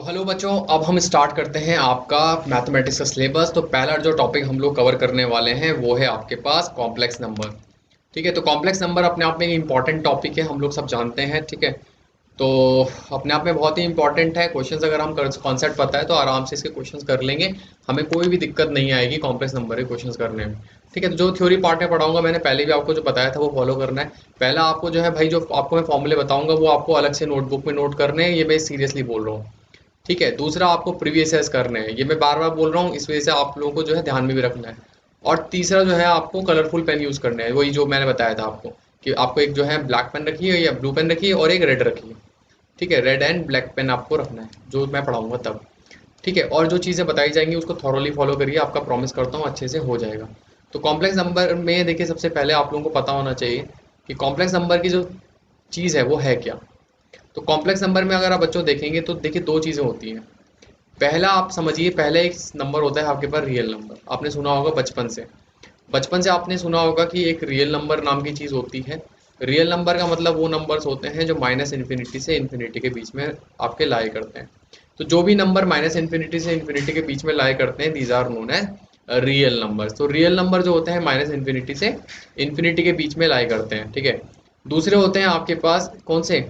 Hello बच्चों, अब हम स्टार्ट करते हैं आपका मैथमेटिक्स का सिलेबस। तो पहला जो टॉपिक हम लोग कवर करने वाले हैं वो है आपके पास कॉम्प्लेक्स नंबर। ठीक है, तो कॉम्प्लेक्स नंबर अपने आप में एक इंपॉर्टेंट टॉपिक है, हम लोग सब जानते हैं। ठीक है, तो अपने आप में बहुत ही इंपॉर्टेंट है। क्वेश्चंस अगर हम कॉन्सेप्ट पता है तो आराम से इसके क्वेश्चंस कर लेंगे, हमें कोई भी दिक्कत नहीं आएगी कॉम्प्लेक्स नंबर के क्वेश्चंस करने में। ठीक है, तो जो थ्योरी पार्ट में पढ़ाऊंगा मैंने पहले भी आपको जो बताया था वो फॉलो करना है। पहला आपको जो है भाई, जो आपको मैं फॉर्मूले बताऊंगा वो आपको अलग से नोटबुक में नोट करने हैं, ये मैं सीरियसली बोल रहा हूँ। ठीक है, दूसरा आपको प्रीवियस ईयर्स करने हैं, ये मैं बार बार बोल रहा हूँ, इस वजह से आप लोगों को जो है ध्यान में भी रखना है। और तीसरा जो है आपको कलरफुल पेन यूज़ करने हैं, वही जो मैंने बताया था आपको कि आपको एक जो है ब्लैक पेन रखिए या ब्लू पेन रखिए और एक रेड रखिए। ठीक है, रेड एंड ब्लैक पेन आपको रखना है जो मैं पढ़ाऊंगा तब। ठीक है, और जो चीज़ें बताई जाएंगी उसको थॉरोली फॉलो करिए, आपका प्रॉमिस करता हूँ अच्छे से हो जाएगा। तो कॉम्प्लेक्स नंबर में देखिए, सबसे पहले आप लोगों को पता होना चाहिए कि कॉम्प्लेक्स नंबर की जो चीज़ है वो है क्या। तो कॉम्प्लेक्स नंबर में अगर आप बच्चों देखेंगे तो देखिए दो चीज़ें होती हैं। पहला आप समझिए, पहले एक नंबर होता है आपके पास रियल नंबर, आपने सुना होगा बचपन से। बचपन से आपने सुना होगा कि एक रियल नंबर नाम की चीज़ होती है। रियल नंबर का मतलब वो नंबर्स होते हैं जो माइनस इन्फिनिटी से इन्फिनिटी के बीच में आपके लाई करते हैं। तो जो भी नंबर माइनस इन्फिनिटी से इन्फिनिटी के बीच में लाई करते हैं, these are known as real numbers. तो रियल नंबर जो होते हैं माइनस इन्फिनिटी से इन्फिनिटी के बीच में लाई करते हैं। ठीक है, दूसरे होते हैं आपके पास कौन से,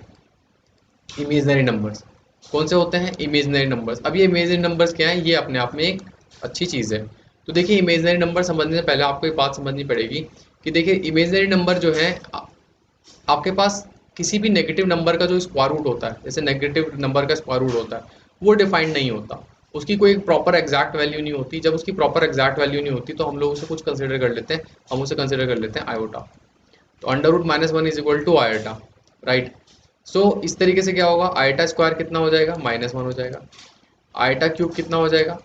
इमेजनरी नंबर्स। कौन से होते हैं, इमेजनरी नंबर्स। अब ये इमेजनरी नंबर्स क्या है, ये अपने आप में एक अच्छी चीज़ है। तो देखिए, इमेजनरी नंबर समझने से पहले आपको एक बात समझनी पड़ेगी कि देखिए इमेजनरी नंबर जो है आपके पास किसी भी नेगेटिव नंबर का जो स्क्वायर रूट होता है, जैसे नेगेटिव नंबर का स्क्वायर रूट होता है, वो डिफाइंड नहीं होता। उसकी कोई प्रॉपर एग्जैक्ट वैल्यू नहीं होती। जब उसकी प्रॉपर एग्जैक्ट वैल्यू नहीं होती तो हम लोग उसे कुछ कंसिडर कर लेते हैं, हम उसे कंसिडर कर लेते हैं आयोटा। तो under root minus one is equal to iota, right. So इस तरीके से क्या होगा, आयटा स्क्वायर कितना हो जाएगा, माइनस वन हो जाएगा। आयटा क्यूब कितना हो जाएगा,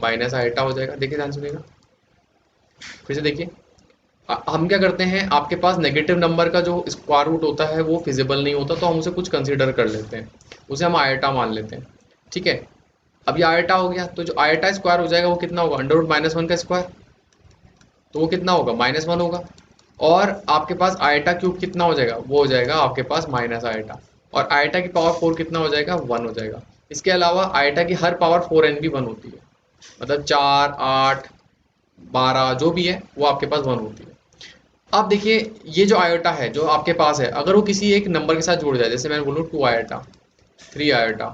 माइनस आयटा हो जाएगा। देखिए ध्यान सुनिएगा, फिर से देखिए। हम क्या करते हैं, आपके पास नेगेटिव नंबर का जो स्क्वायर रूट होता है वो फिजिबल नहीं होता, तो हम उसे कुछ कंसीडर कर लेते हैं, उसे हम आयटा मान लेते हैं। ठीक है, अब ये आयटा हो गया, तो जो आयटा स्क्वायर हो जाएगा वो कितना होगा, अंडर रूट माइनस वन का स्क्वायर, तो वो कितना होगा, माइनस वन होगा। और आपके पास आयटा क्यूब कितना हो जाएगा, वो हो जाएगा आपके पास माइनस आयटा। और आयटा की पावर फोर कितना हो जाएगा, वन हो जाएगा। इसके अलावा आयटा की हर पावर फोर एन भी वन होती है, मतलब चार आठ बारह जो भी है वो आपके पास वन होती है। अब देखिए, ये जो आयोटा है जो आपके पास है, अगर वो किसी एक नंबर के साथ जुड़ जाए, जैसे मैंने बोलूँ two iota, three iota,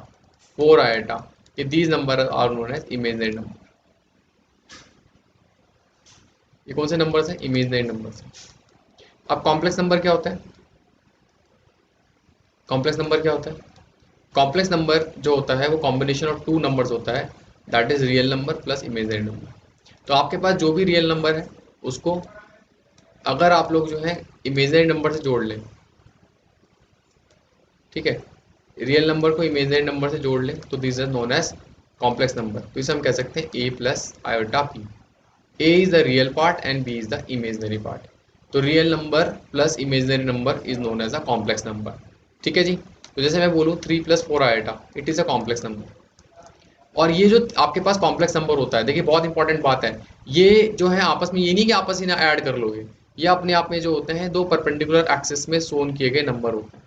four iota, ये these number are known as imaginary number. ये कौन से नंबर्स हैं, इमेजनरी नंबर्स हैं। अब कॉम्प्लेक्स नंबर क्या होता है, कॉम्प्लेक्स नंबर क्या होता है, कॉम्प्लेक्स नंबर जो होता है वो कॉम्बिनेशन ऑफ टू नंबर्स होता है, that is real number plus imaginary number. तो आपके पास जो भी रियल नंबर है उसको अगर आप लोग जो है इमेजनरी नंबर से जोड़ लें, ठीक है, रियल नंबर को इमेजनरी नंबर से जोड़ लें तो this is known as complex number. तो इसे हम कह सकते हैं A plus iota B. A is the real part and B is the imaginary part. तो real number plus imaginary number is known as a complex number. ठीक है जी, तो जैसे मैं बोलूँ three plus four iota, it is a complex number. और ये जो आपके पास कॉम्प्लेक्स नंबर होता है, देखिए बहुत इंपॉर्टेंट बात है, ये जो है आपस में ये नहीं कि आपस में ऐड कर लोगे, ये अपने आप में जो होते हैं दो परपेंडिकुलर एक्सिस में सोन किए गए नंबर होते हैं।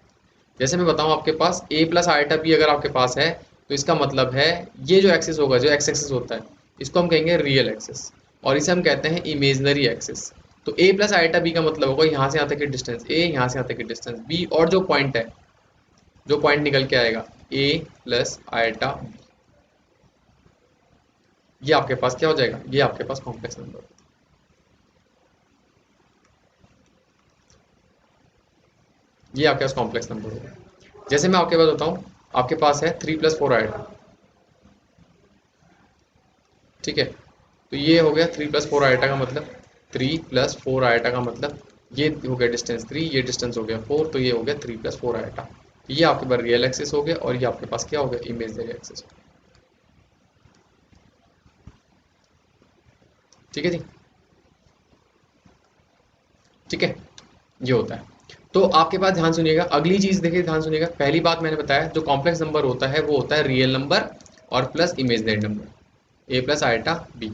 जैसे मैं बताऊं, आपके पास a प्लस आइटा बी अगर आपके पास है, तो इसका मतलब है ये जो एक्सिस होगा, जो एक्स एक्सिस होता है, इसको हम कहेंगे रियल एक्सिस, और इसे हम कहते हैं इमेजनरी एक्सिस। तो a प्लस आइटा बी का मतलब होगा यहाँ से यहाँ तक की डिस्टेंस a, यहाँ से यहाँ तक की डिस्टेंस b, और जो पॉइंट है, जो पॉइंट निकल के आएगा a प्लस आइटा b, ये आपके पास क्या हो जाएगा, ये आपके पास कॉम्प्लेक्स नंबर, ये आपके पास कॉम्प्लेक्स नंबर होगा। जैसे मैं आपके पास बताऊं, आपके पास है थ्री प्लस फोर आइटा, ठीक है, तो ये हो गया थ्री प्लस फोर आइटा का मतलब, थ्री प्लस फोर आइटा का मतलब ये हो गया डिस्टेंस थ्री, ये डिस्टेंस हो गया फोर, तो ये हो गया थ्री प्लस फोर आइटा। ये आपके पास रियल एक्सिस हो गया और ये आपके पास क्या हो गया, इमेजनरी एक्सिस। ठीक है जी, ठीक है, ये होता है। तो आपके पास ध्यान सुनिएगा, अगली चीज देखिए, ध्यान सुनिएगा। पहली बात मैंने बताया, जो कॉम्प्लेक्स नंबर होता है वो होता है रियल नंबर और प्लस इमेजनरी नंबर, ए प्लस आइटा बी।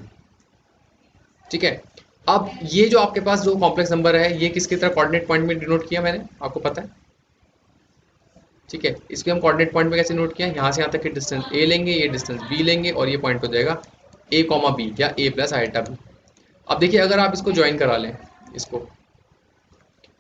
ठीक है, अब ये जो आपके पास जो कॉम्प्लेक्स नंबर है, ये किसकी तरह कोऑर्डिनेट पॉइंट में डिनोट किया मैंने, आपको पता है, ठीक है, इसको हम कोऑर्डिनेट पॉइंट में कैसे नोट किया, यहाँ से यहाँ तक की डिस्टेंस ए लेंगे, ये डिस्टेंस बी लेंगे और ये पॉइंट हो जाएगा ए कॉमा बी या ए प्लस आइटा बी। अब देखिए अगर आप इसको ज्वाइन करा लें, इसको,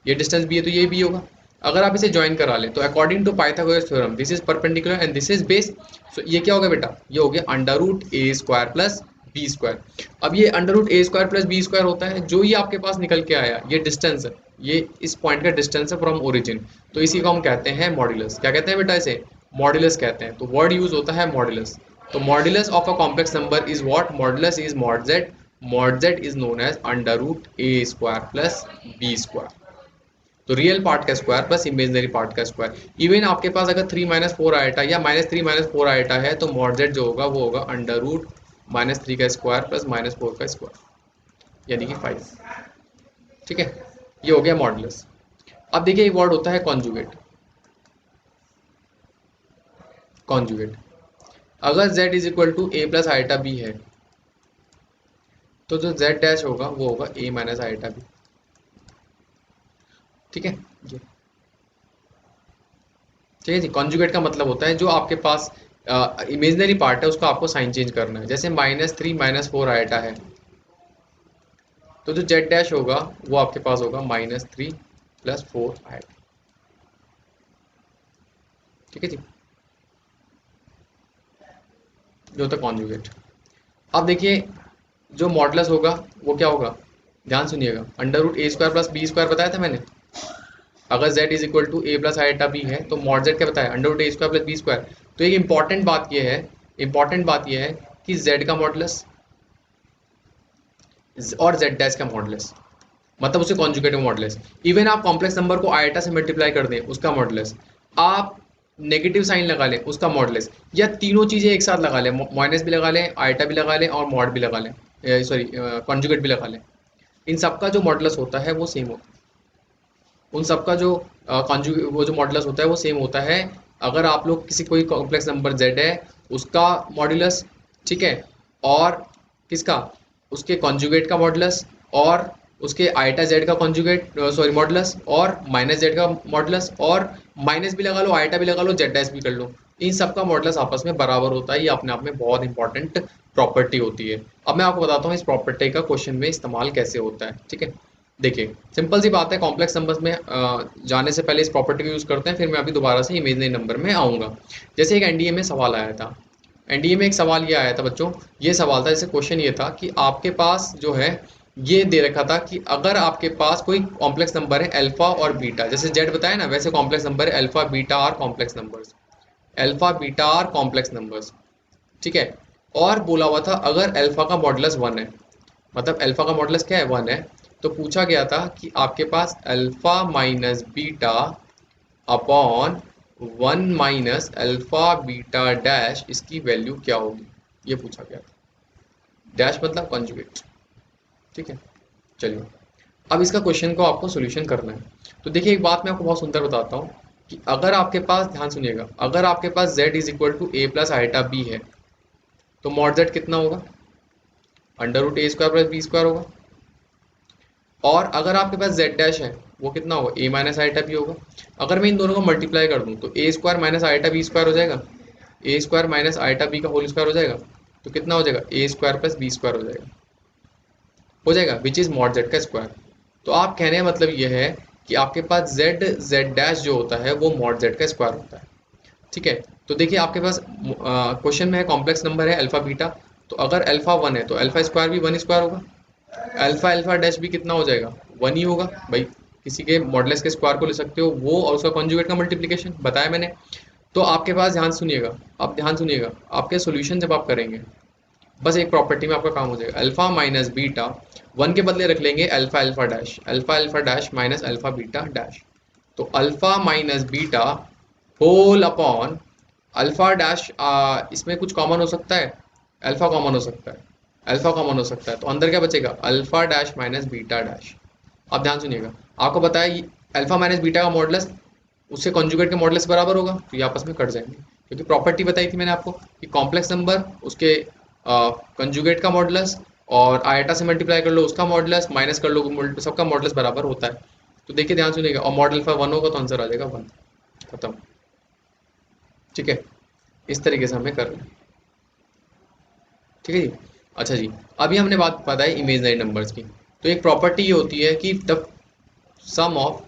ये डिस्टेंस बी है तो ये बी होगा। अगर आप इसे ज्वाइन करा लें तो according to Pythagoras theorem this is perpendicular and this is base. So ये क्या होगा बेटा, ये हो गया अंडर रूट ए स्क्वायर प्लस बी स्क्वायर। अब ये अंडर रूट ए स्क्वायर प्लस बी स्क्वायर होता है, जो ये आपके पास निकल के आया ये डिस्टेंस है, ये इस पॉइंट का डिस्टेंस है फ्रॉम ओरिजिन, तो इसी को हम कहते हैं मॉड्यूलस। क्या कहते हैं बेटा, इसे मॉड्यूलस कहते हैं। तो वर्ड यूज होता है मॉड्यूलस। तो modulus of a complex number is what, modulus is mod Z, mod Z is known as under root A square plus B square. तो रियल पार्ट का स्क्वायर प्लस इमेजिनरी पार्ट का square. Even आपके पास अगर 3 minus 4 आएटा या minus 3 minus 4 आएटा है तो mod Z जो होगा वो होगा अंडर रूट माइनस 3 का स्क्वायर प्लस माइनस 4 का स्क्वायर, यानी कि 5। ठीक है, ये हो गया मॉडुलस। अब देखिए एक वर्ड होता है कॉन्जुगेट। कॉन्जुगेट, अगर z is equal to A plus iota B है तो जो z डैश होगा वो होगा a माइनस आइटा बी। ठीक है जी, ठीक है जी। कॉन्जुगेट का मतलब होता है जो आपके पास इमेजिनरी पार्ट है उसका आपको साइन चेंज करना है। जैसे माइनस 3 माइनस 4 आइटा है तो जो z डैश होगा वो आपके पास होगा माइनस 3 प्लस 4 आइटा। ठीक है जी, जो होता है कॉन्जुगेट। अब देखिए जो मॉडुलस होगा वो क्या होगा, ध्यान सुनिएगा, अंडर रूट ए स्क्वायर प्लस बी स्क्वायर बताया था मैंने। अगर z is equal to A plus iota B है तो मॉड z क्या बताया, अंडर रूट ए स्क्वायर प्लस बी स्क्वायर। तो एक इंपॉर्टेंट बात ये है, इंपॉर्टेंट बात ये है कि z का मॉडुलस और z डैश का मॉडुलस, मतलब उसे कॉन्जुगेट मॉडुलस। इवन आप कॉम्प्लेक्स नंबर को आइटा से मल्टीप्लाई कर दें उसका मॉडुलस, आप नेगेटिव साइन लगा लें उसका मॉडुलस, या तीनों चीज़ें एक साथ लगा लें, माइनस भी लगा लें, आइटा भी लगा लें और मॉड भी लगा लें, सॉरी कॉन्जुगेट भी लगा लें, इन सबका जो मॉडुलस होता है वो सेम होता है। उन सबका जो वो जो मॉडुलस होता है वो सेम होता है। अगर आप लोग किसी कोई कॉम्प्लेक्स नंबर z है उसका मॉडुलस, ठीक है, और किसका, उसके कॉन्जुगेट का मॉडुलस, और उसके आइटा z का कॉन्जुगेट सॉरी मॉडुलस, और माइनस z का मॉडुलस, और माइनस भी लगा लो आइटा भी लगा लो z डैश भी कर लो, इन सबका मॉडुलस आपस में बराबर होता है। ये अपने आप में बहुत इंपॉर्टेंट प्रॉपर्टी होती है। अब मैं आपको बताता हूँ इस प्रॉपर्टी का क्वेश्चन में इस्तेमाल कैसे होता है। ठीक है, देखिए सिंपल सी बात है, कॉम्प्लेक्स नंबर्स में जाने से पहले इस प्रॉपर्टी को यूज़ करते हैं, फिर मैं अभी दोबारा से इमेजिनरी नंबर में आऊँगा। जैसे एक एनडीए में सवाल आया था, एनडीए में एक सवाल ये आया था बच्चों, ये सवाल था, जैसे क्वेश्चन ये था कि आपके पास जो है ये दे रखा था कि अगर आपके पास कोई कॉम्प्लेक्स नंबर है अल्फा और बीटा, जैसे जेड बताया ना वैसे कॉम्प्लेक्स नंबर है alpha beta are complex numbers, alpha beta are complex numbers. ठीक है, और बोला हुआ था अगर अल्फा का मॉडुलस 1 है, मतलब अल्फा का मॉडुलस क्या है 1 है, तो पूछा गया था कि आपके पास alpha minus beta upon 1 minus alpha beta dash इसकी वैल्यू क्या होगी, ये पूछा गया था। डैश मतलब कॉन्जुगेट। ठीक है, चलिए अब इसका क्वेश्चन को आपको सोल्यूशन करना है। तो देखिए एक बात मैं आपको बहुत सुंदर बताता हूँ कि अगर आपके पास, ध्यान सुनिएगा, अगर आपके पास z is equal to A plus iota B है तो मॉड z कितना होगा, अंडर रूट ए स्क्वायर प्लस बी स्क्वायर होगा। और अगर आपके पास z डैश है वो कितना होगा, a माइनस आइटा बी होगा। अगर मैं इन दोनों को मल्टीप्लाई कर दूं तो a square minus iota b square हो जाएगा, a square minus iota b का होल स्क्वायर हो जाएगा, तो कितना हो जाएगा, a square plus B square हो जाएगा विच इज़ मॉड जेड का स्क्वायर। तो आप कहने का मतलब ये है कि आपके पास जेड डैश जो होता है वो मॉड जेड का स्क्वायर होता है। ठीक है, तो देखिए आपके पास क्वेश्चन में है कॉम्प्लेक्स नंबर है अल्फा बीटा, तो अगर अल्फा 1 है तो अल्फा स्क्वायर भी 1 स्क्वायर होगा, अल्फा अल्फा डैश भी कितना हो जाएगा, 1 ही होगा भाई। किसी के मॉडुलस के स्क्वायर को ले सकते हो वो, और उसका कॉन्जुगेट का मल्टीप्लिकेशन बताया मैंने। तो आपके पास, ध्यान सुनिएगा, अब ध्यान सुनिएगा, आपके सोल्यूशन जब आप करेंगे बस एक प्रॉपर्टी में आपका काम हो जाएगा, अल्फा माइनस बीटा 1 के बदले रख लेंगे alpha alpha dash minus alpha beta dash. तो alpha minus beta whole upon alpha dash, इसमें कुछ कॉमन हो सकता है, अल्फा कॉमन हो सकता है, अल्फा कॉमन हो सकता है, तो अंदर क्या बचेगा, alpha dash minus beta dash. अब ध्यान सुनिएगा, आपको बताया अल्फा माइनस बीटा का मॉडुलस उससे कॉन्जुगेट के मॉडुलस बराबर होगा, तो ये आपस में कट जाएंगे, क्योंकि प्रॉपर्टी बताई थी मैंने आपको कि कॉम्प्लेक्स नंबर उसके कंजुगेट का मॉडुलस, और आयटा से मल्टीप्लाई कर लो उसका मॉडुलस, माइनस कर लो सबका मॉडुलस बराबर होता है। तो देखिए ध्यान सुनिएगा, और मॉड अल्फा 1 होगा तो आंसर आ जाएगा 1, खत्म। ठीक है, इस तरीके से हमें करना है। ठीक है जी। अच्छा जी, अभी हमने बात बताई इमेजनरी नंबर्स की। तो एक प्रॉपर्टी ये होती है कि the sum of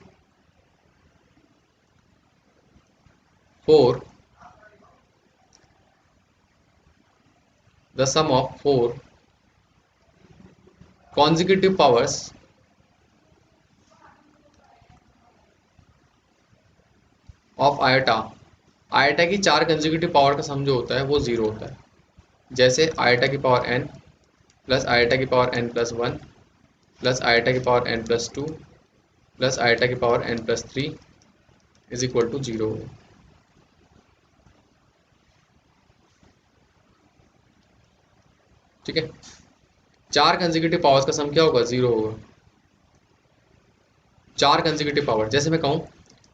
4 the sum of 4 consecutive powers of iota, iota की 4 कंसेक्यूटिव पावर का सम जो होता है वो 0 होता है। जैसे आयटा की पावर n प्लस आयटा की power n plus 1 plus iota की power n plus 2 plus iota की power n plus 3 is equal to 0। ठीक है, 4 कंसेक्यूटिव पावर्स का सम क्या होगा? 0 होगा। 4 कंसेक्यूटिव पावर, जैसे मैं कहूँ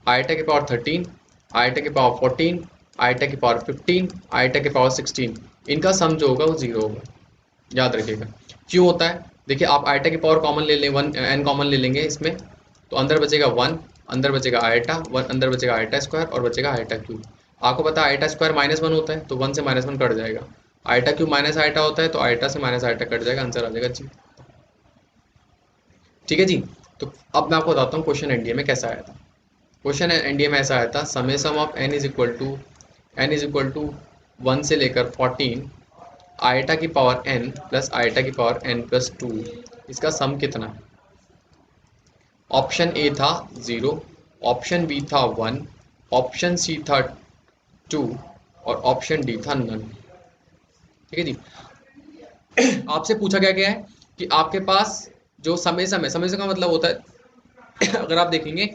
आयटा की पावर 13, आयटा की पावर 14, आयटा की पावर 15, आयटा की पावर 16, इनका सम जो होगा वो 0 होगा। याद रखिएगा। क्यों होता है? देखिए, आप आयटा की पावर कॉमन ले लें, 1 n कॉमन ले लेंगे इसमें, तो अंदर बचेगा 1, अंदर बचेगा आयटा 1, अंदर बचेगा आयटा स्क्वायर और बचेगा आयटा क्यूब। आपको पता है आयटा स्क्वायर -1 होता है, तो 1 से -1 कट जाएगा। आयटा क्यूब माइनस आयटा होता है, तो आयटा से माइनस आयटा कट जाएगा, आंसर आ जाएगा जी। ठीक है जी। तो अब मैं आपको बताता हूँ क्वेश्चन एनडीए में कैसा आया था। क्वेश्चन एनडीए में ऐसा आया था, summation of n is equal to 1 से लेकर 14 आयटा की पावर n प्लस आयटा की पावर n प्लस 2, इसका सम कितना है? ऑप्शन ए था 0, ऑप्शन बी था 1, ऑप्शन सी था 2 और ऑप्शन डी था नन। ठीक है जी। आपसे पूछा गया है कि आपके पास जो समेसम है, समेसम का मतलब होता है अगर आप देखेंगे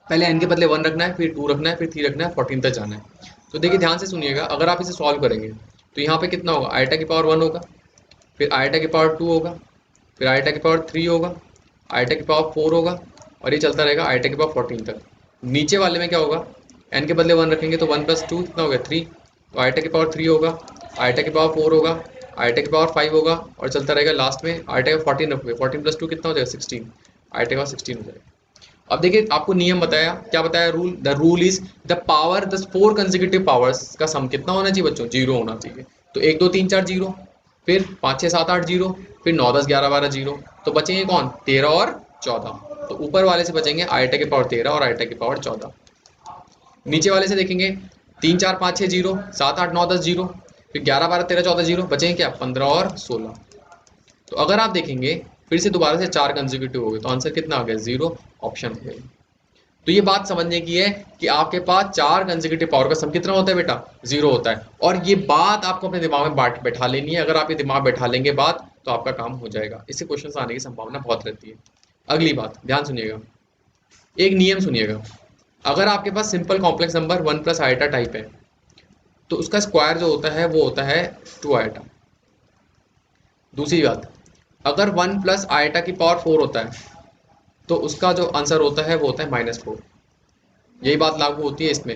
पहले n के बदले 1 रखना है, फिर 2 रखना है, फिर 3 रखना है, 14 तक जाना है। तो देखिए ध्यान से सुनिएगा, अगर आप इसे सॉल्व करेंगे तो यहाँ पे कितना होगा? आयटा की पावर 1 होगा, फिर आयटा की पावर 2 होगा, फिर आयटा की पावर 3 होगा, आयटा की पावर 4 होगा और ये चलता रहेगा आयटा की पावर 14 तक। नीचे वाले में क्या होगा? n के बदले 1 रखेंगे तो 1 प्लस 2 कितना हो गया? 3, तो आयटा की पावर 3 होगा, आयटा की पावर 4 होगा, आयटा की पावर 5 होगा और चलता रहेगा। लास्ट में आयटा का 14 रखोगे, 14 प्लस 2 कितना हो जाएगा? 16, आयटा का 16 हो जाएगा। अब देखिए आपको नियम बताया, क्या बताया? Rule, the rule is the power the 4 consecutive powers का सम कितना होना चाहिए बच्चों? 0 होना चाहिए। तो 1 2 3 4 0, फिर 5 6 7 8 0, फिर 9 10 11 12 0, तो बचेंगे कौन? 13 और 14। तो ऊपर वाले से बचेंगे आयटा की पावर 13 और आयटा की पावर 14। नीचे वाले से देखेंगे 3 4 5 6 0, 7 8 9 10 0, फिर 11 12 13 14 0, बचेंगे क्या? 15 और 16। तो अगर आप देखेंगे फिर से दोबारा से 4 कंसेक्यूटिव हो गए, तो आंसर कितना आ गया? 0, ऑप्शन हो गया। तो ये बात समझने की है कि आपके पास 4 कंसेक्यूटिव पावर का सम कितना होता है बेटा? 0 होता है। और ये बात आपको अपने दिमाग में बैठा लेनी है। अगर आप ये दिमाग बैठा लेंगे बात, तो आपका काम हो जाएगा। इससे क्वेश्चन आने की संभावना बहुत रहती है। अगली बात ध्यान सुनिएगा, एक नियम सुनिएगा। अगर आपके पास simple complex number 1 plus iota type है, तो उसका स्क्वायर जो होता है वो होता है 2 आयटा। दूसरी बात, अगर 1 प्लस आयटा की पावर 4 होता है, तो उसका जो आंसर होता है वो होता है -4। यही बात लागू होती है इसमें।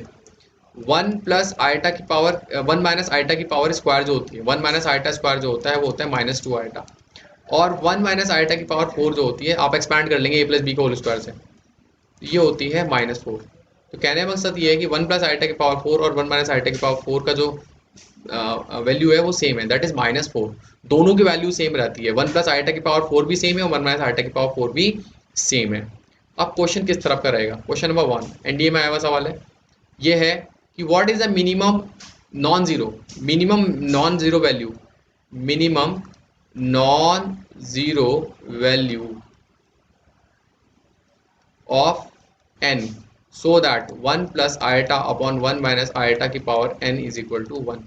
1 प्लस आयटा की पावर 1 माइनस आयटा की पावर स्क्वायर जो होती है, 1 माइनस आयटा स्क्वायर जो होता है वो होता है -2 आयटा। और 1 माइनस आयटा की पावर 4 जो होती है, आप एक्सपैंड कर लेंगे a प्लस बी का होल स्क्वायर से, ये होती है -4। तो कहने का मकसद ये है कि 1 प्लस आयटा की पावर 4 और 1 माइनस आयटा की पावर 4 का जो वैल्यू है वो सेम है, दैट इज -4। दोनों की वैल्यू सेम रहती है। 1 प्लस आयटा की पावर 4 भी सेम है और 1 माइनस आयटा की पावर 4 भी सेम है। अब क्वेश्चन किस तरफ का रहेगा? क्वेश्चन नंबर 1 एनडीए में आया हुआ सवाल है, ये है कि what is the minimum non zero value, minimum non zero value of n so that 1 plus iota upon 1 minus iota की power n is equal to 1।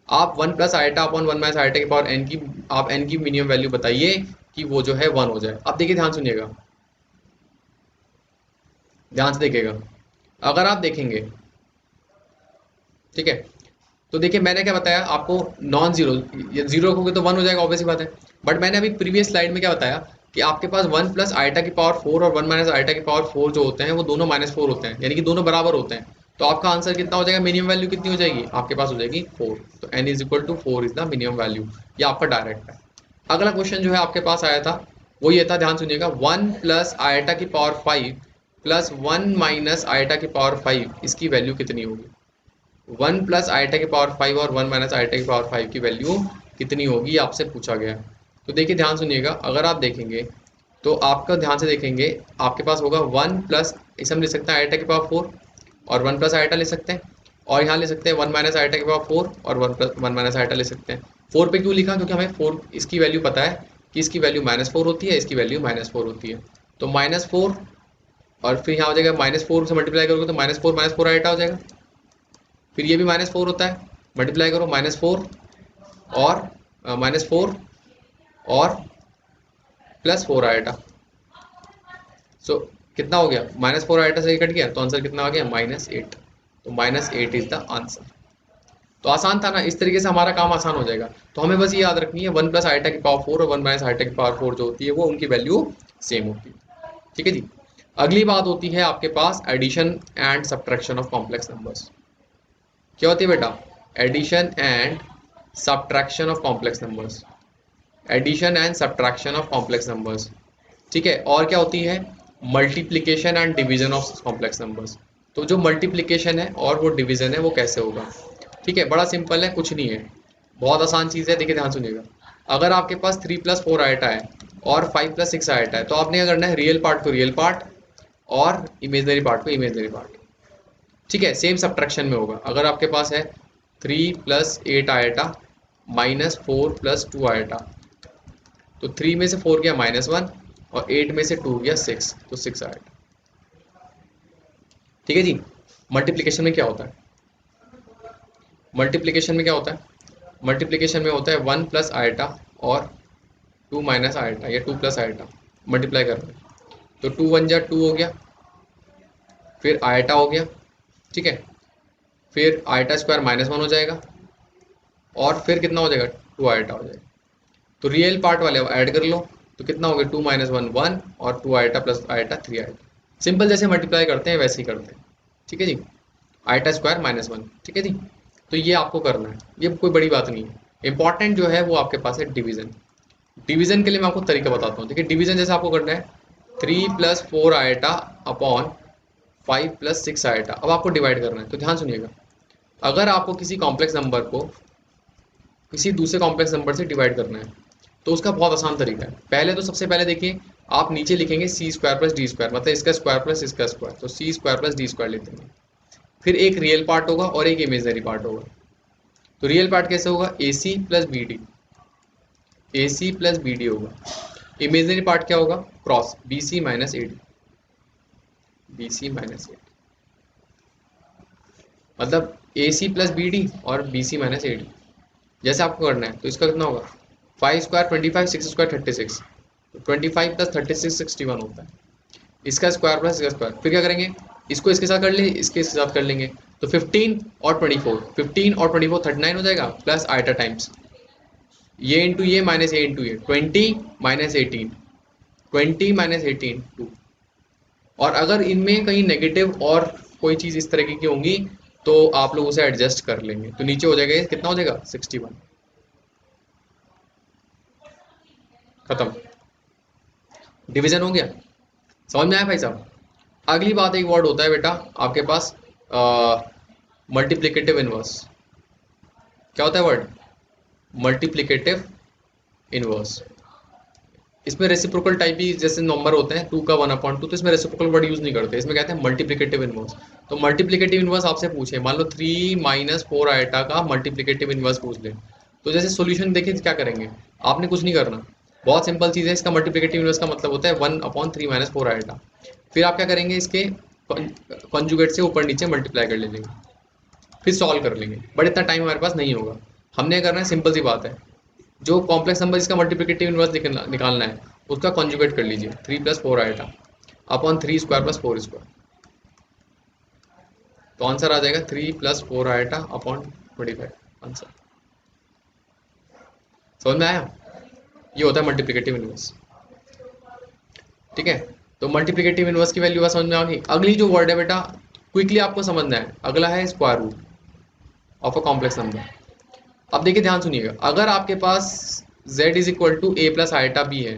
आप 1 plus iota upon 1 minus iota की पावर n की, आप n की minimum value बताइए कि वो जो है 1 हो जाए। अब देखिए ध्यान सुनिएगा, ध्यान से देखिएगा। अगर आप देखेंगे, ठीक है, तो देखिए मैंने क्या बताया आपको, नॉन जीरो, ये जीरो रखोगे तो 1 हो जाएगा, ऑब्वियस बात है। बट मैंने अभी प्रीवियस स्लाइड में क्या बताया कि आपके पास 1 प्लस आयटा की पावर 4 और 1 माइनस आयटा की पावर 4 जो होते हैं वो दोनों -4 होते हैं, यानी कि दोनों बराबर होते हैं। तो आपका आंसर कितना हो जाएगा? मिनिमम वैल्यू कितनी हो जाएगी आपके पास? हो जाएगी 4। तो n is equal to 4 is the minimum value. ये आपका डायरेक्ट है। अगला क्वेश्चन जो है आपके पास आया था वो ये था, ध्यान सुनिएगा, 1 प्लस आयटा की पावर 5 प्लस 1 माइनस आयटा की पावर 5, इसकी वैल्यू कितनी होगी? 1 प्लस आईटा की पावर 5 और 1 माइनस आईटा की पावर 5 की वैल्यू कितनी होगी, ये आपसे पूछा गया है। तो देखिए ध्यान सुनिएगा, अगर आप देखेंगे तो आपका ध्यान से देखेंगे, आपके पास होगा 1 प्लस, इसे हम लिख सकते हैं आईटा की पावर 4 और 1 प्लस आईटा ले सकते हैं, और यहाँ ले सकते हैं 1 माइनस आईटा की पावर 4 और 1 माइनस आईटा ले सकते हैं। 4 पे क्यों लिखा, क्योंकि हमें 4 इसकी वैल्यू पता है कि इसकी वैल्यू -4 होती है, इसकी वैल्यू -4 होती है। तो -4 और फिर यहाँ हो जाएगा -4 से मल्टीप्लाई करोगे तो -4 आईटा हो जाएगा। फिर ये भी -4 होता है, मल्टीप्लाई करो -4 और -4 और +4 आएगा। सो कितना हो गया, -4 आएगा से कट गया, तो आंसर कितना आ गया, -8। तो -8 इज द आंसर। तो आसान था ना, इस तरीके से हमारा काम आसान हो जाएगा। तो हमें बस ये याद रखनी है 1 प्लस आईटा की पावर 4 और 1 माइनस आईटा की पावर 4 जो होती है वो उनकी वैल्यू सेम होती है। ठीक है जी। अगली बात होती है आपके पास addition and subtraction of complex numbers. क्या होती है बेटा, addition and subtraction of complex numbers, addition and subtraction of complex numbers. ठीक है, और क्या होती है, multiplication and division of complex numbers. तो जो मल्टीप्लिकेशन है और वो डिवीजन है वो कैसे होगा। ठीक है, बड़ा सिंपल है, कुछ नहीं है, बहुत आसान चीज़ है। देखिए ध्यान सुनिएगा, अगर आपके पास 3 + 4 आइटा है और 5 + 6 आइटा है, तो आपने क्या करना है, रियल पार्ट को रियल पार्ट और इमेजनरी पार्ट को इमेजनरी पार्ट। ठीक है, सेम सब्ट्रैक्शन में होगा। अगर आपके पास है 3 + 8 आइटा -4 + 2 आइटा, तो 3 में से 4 गया -1 और 8 में से 2 गया 6, तो 6 आइटा। ठीक है जी। मल्टीप्लिकेशन में क्या होता है, मल्टीप्लिकेशन में क्या होता है, मल्टीप्लिकेशन में होता है 1 + आइटा और 2 माइनस आइटा या 2 + आइटा मल्टीप्लाई कर रहे हैं। तो 2 × 1 = 2 हो गया, फिर आइटा हो गया। ठीक है, फिर आइटा स्क्वायर -1 हो जाएगा और फिर कितना हो जाएगा, 2 आइटा हो जाएगा। तो रियल पार्ट वाले ऐड कर लो, तो कितना हो गया, 2 - 1 1 और 2 आइटा + आइटा 3 आइटा। सिंपल जैसे मल्टीप्लाई करते हैं वैसे ही करते हैं। ठीक है जी, आइटा स्क्वायर -1। ठीक है जी, तो ये आपको करना है, ये कोई बड़ी बात नहीं है। इंपॉर्टेंट जो है वो आपके पास है डिवीजन। डिवीजन के लिए मैं आपको तरीका बताता हूँ। देखिए डिवीजन जैसे आपको करना है 3 + 4 आइटा अपॉन 5 + 6 आइटा। अब आपको डिवाइड करना है, तो ध्यान सुनिएगा, अगर आपको किसी कॉम्प्लेक्स नंबर को किसी दूसरे कॉम्प्लेक्स नंबर से डिवाइड करना है तो उसका बहुत आसान तरीका है। पहले तो सबसे पहले देखिए, आप नीचे लिखेंगे c² + d², मतलब इसका स्क्वायर प्लस इसका स्क्वायर, तो c² + d² लेते हैं। फिर एक रियल पार्ट होगा और एक इमेजनरी पार्ट होगा। तो रियल पार्ट कैसे होगा, AC + BD, AC + BD होगा। इमेजनरी पार्ट क्या होगा, cross BC - AD, BC - AD, मतलब AC + BD और BC - AD। जैसे आपको करना है तो इसका कितना होगा, 5² 25, 6² 36, तो 25 + 36 61 होता है। इसका स्क्वायर प्लस इसका स्क्वायर, फिर क्या करेंगे, इसको इसके साथ कर ले, इसके साथ कर लेंगे, तो 15 और 24, 15 और 24 39 हो जाएगा, प्लस आइटा टाइम्स ये इंटू ये माइनस ये इंटू ये, 20 - 18, 20 - 18 2। और अगर इनमें कहीं नेगेटिव और कोई चीज़ इस तरीके की होंगी तो आप लोग उसे एडजस्ट कर लेंगे, तो नीचे हो जाएगा ये कितना हो जाएगा, 61। खत्म, डिवीजन हो गया। समझ में आया भाई साहब। अगली बात, एक वर्ड होता है बेटा आपके पास मल्टीप्लिकेटिव इनवर्स। क्या होता है वर्ड, मल्टीप्लिकेटिव इनवर्स। इसमें रेसिप्रोकल टाइप ही जैसे नंबर होते हैं 2 का 1/2, तो इसमें रेसिप्रोकल वर्ड यूज नहीं करते, इसमें कहते हैं मल्टीप्लिकेटिव इनवर्स। तो मल्टीप्लिकेटिव इनवर्स आपसे पूछे, मान लो 3 - 4 आइटा का मल्टीप्लिकेटिव इनवर्स पूछ ले, तो जैसे सोल्यूशन देखिए क्या करेंगे, आपने कुछ नहीं करना, बहुत सिंपल चीज़ है। इसका मल्टीप्लिकेटिव इनवर्स का मतलब होता है 1/3 - 4 आइटा। फिर आप क्या करेंगे, इसके कॉन्जुगेट से ऊपर नीचे मल्टीप्लाई कर लेंगे, फिर सॉल्व कर लेंगे, बट इतना टाइम हमारे पास नहीं होगा। हमने करना है, सिंपल सी बात है, जो कॉम्प्लेक्स नंबर जिसका मल्टीप्लिकेटिव इनवर्स निकालना है उसका कॉन्जुगेट कर लीजिए, 3 + 4 आइटा अपॉन 3² + 4², तो आंसर आ जाएगा 3 + 4 आइटा अपॉन 25 आंसर। समझ में आया, ये होता है मल्टीप्लिकेटिव इनवर्स। ठीक है, तो मल्टीप्लिकेटिव इनवर्स की वैल्यू समझ में आ गई। अगली जो वर्ड है बेटा क्विकली आपको समझना है, अगला है square root of a complex number. अब देखिए ध्यान सुनिएगा, अगर आपके पास z = a + आइटा b है,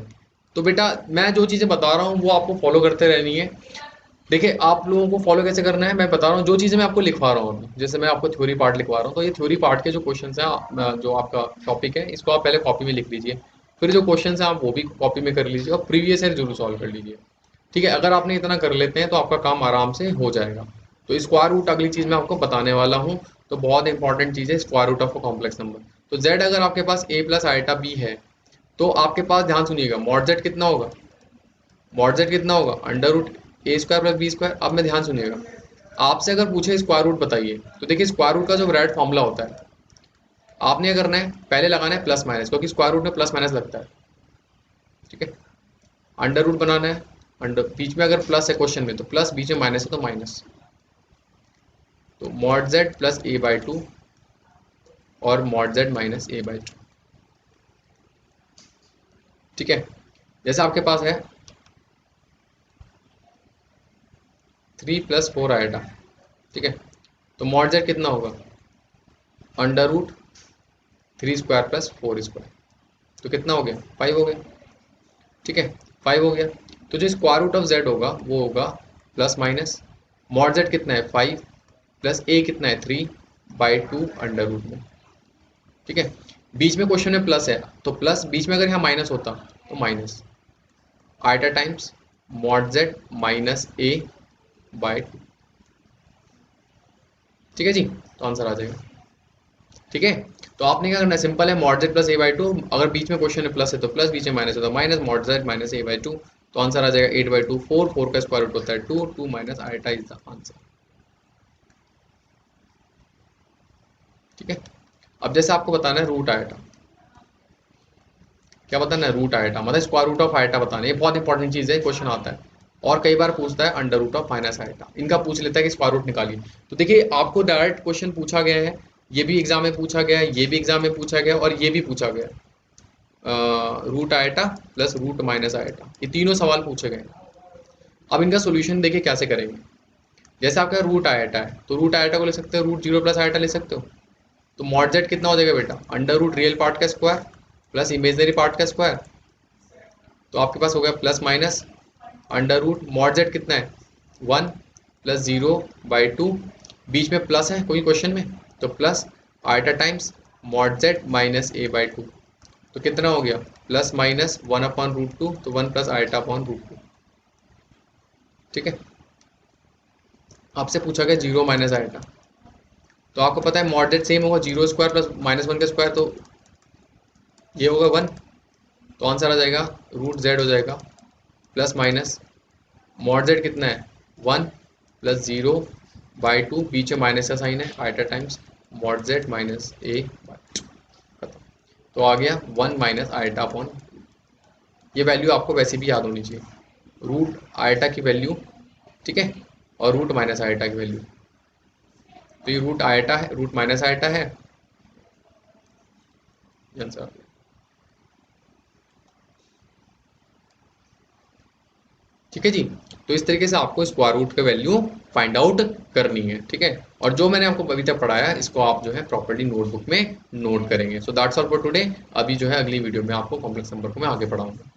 तो बेटा मैं जो चीज़ें बता रहा हूँ वो आपको फॉलो करते रहनी है। देखिए आप लोगों को फॉलो कैसे करना है मैं बता रहा हूँ, जो चीज़ें मैं आपको लिखवा रहा हूँ अभी, जैसे मैं आपको थ्योरी पार्ट लिखवा रहा हूँ, तो ये थ्योरी पार्ट के जो क्वेश्चंस हैं जो आपका टॉपिक है इसको आप पहले कॉपी में लिख लीजिए, फिर जो क्वेश्चंस हैं आप वो भी कॉपी में कर लीजिए और प्रीवियस ईयर जरूर सॉल्व कर लीजिए। ठीक है, अगर आपने इतना कर लेते हैं तो आपका काम आराम से हो जाएगा। तो स्क्वायर रूट अगली चीज़ मैं आपको बताने वाला हूँ, तो बहुत इंपॉर्टेंट चीज़ है square root of a complex number. तो जेड अगर आपके पास ए प्लस आइटा बी है, तो आपके पास ध्यान सुनिएगा मॉड जेड कितना होगा, मॉड जेड कितना होगा अंडर रूट ए स्क्वायर प्लस बी स्क्वायर। अब मैं ध्यान सुनिएगा, आपसे अगर पूछे स्क्वायर रूट बताइए, तो देखिए स्क्वायर रूट का जो ब्रैकेट फॉर्मूला होता है, आपने क्या करना है पहले लगाना है प्लस माइनस, क्योंकि स्क्वायर रूट में प्लस माइनस लगता है। ठीक है, अंडर रूट बनाना है, अंडर बीच में अगर प्लस है क्वेश्चन में तो प्लस, बीच में माइनस है तो माइनस। तो mod z plus a by two और mod Z minus A by two. ठीक है, जैसे आपके पास है 3 + 4 आएगा। ठीक है, तो मॉड जेड कितना होगा under root 3 square plus 4 square, तो कितना हो गया 5 हो गया। ठीक है, 5 हो गया। तो जो स्क्वायर रूट ऑफ जेड होगा वो होगा प्लस माइनस, मॉड जेड कितना है 5 प्लस ए कितना है 3/2 अंडर रूट में। ठीक है, बीच में क्वेश्चन में प्लस है तो प्लस, बीच में अगर यहाँ माइनस होता तो minus, iota times mod Z minus a by 2। ठीक है जी, तो आंसर आ जाएगा। ठीक है, तो आपने क्या करना है सिंपल है, mod z plus a by to, अगर बीच में क्वेश्चन में प्लस है तो प्लस, बीच में माइनस है तो minus, mod Z minus A by two, तो आंसर आ जाएगा 8/2 4, 4 का स्क्वायर रूट होता है 2, 2 minus iota is the answer. ठीक है, अब जैसे आपको बताना है रूट आइटा, क्या बताना है रूट आइटा मतलब स्क्वायर रूट ऑफ आइटा बताना है, ये बहुत इंपॉर्टेंट चीज़ है, क्वेश्चन आता है और कई बार पूछता है under root of minus iota, इनका पूछ लेता है कि स्क्वायर रूट निकालिए। तो देखिए आपको डायरेक्ट क्वेश्चन पूछा गया है, ये भी एग्जाम में पूछा गया है, ये भी एग्जाम में पूछा गया और ये भी पूछा गया root iota plus root minus iota, ये तीनों सवाल पूछे गए। अब इनका सोल्यूशन देखिए कैसे करेंगे। जैसे आपका रूट आइटा है तो रूट आइटा को ले सकते हो रूट 0 प्लस आइटा ले सकते हो, तो मॉड जेड कितना हो जाएगा बेटा अंडर रूट रियल पार्ट का स्क्वायर प्लस इमेजनरी पार्ट का स्क्वायर, तो आपके पास हो गया plus minus under root mod Z कितना है 1 प्लस 0/2, बीच में प्लस है कोई क्वेश्चन में तो plus iota times mod Z minus A by two, तो कितना हो गया प्लस माइनस 1/√2, तो 1 प्लस आइटा अपॉन रूट 2। ठीक है, आपसे पूछा गया 0 माइनस आइटा, तो आपको पता है मॉड जेड सेम होगा 0 स्क्वायर प्लस -1 का स्क्वायर, तो ये होगा 1, तो आंसर आ जाएगा रूट जेड हो जाएगा प्लस माइनस मॉड जेड कितना है 1 प्लस 0/2, बीच में माइनस का साइन है iota times mod Z minus A by, खत्म। तो आ गया 1 माइनस आइटा अपॉन, ये वैल्यू आपको वैसे भी याद होनी चाहिए, रूट आइटा की वैल्यू। ठीक है, और रूट माइनस आइटा की वैल्यू, तो ये रूट आइटा है रूट माइनस आइटा है आंसर। ठीक है जी, तो इस तरीके से आपको स्क्वायर रूट का वैल्यू फाइंड आउट करनी है। ठीक है, और जो मैंने आपको अभी तक पढ़ाया इसको आप जो है प्रॉपर्ली नोटबुक में नोट करेंगे। So that's all for today. अभी जो है अगली वीडियो में आपको कॉम्प्लेक्स नंबर को मैं आगे पढ़ाऊंगा।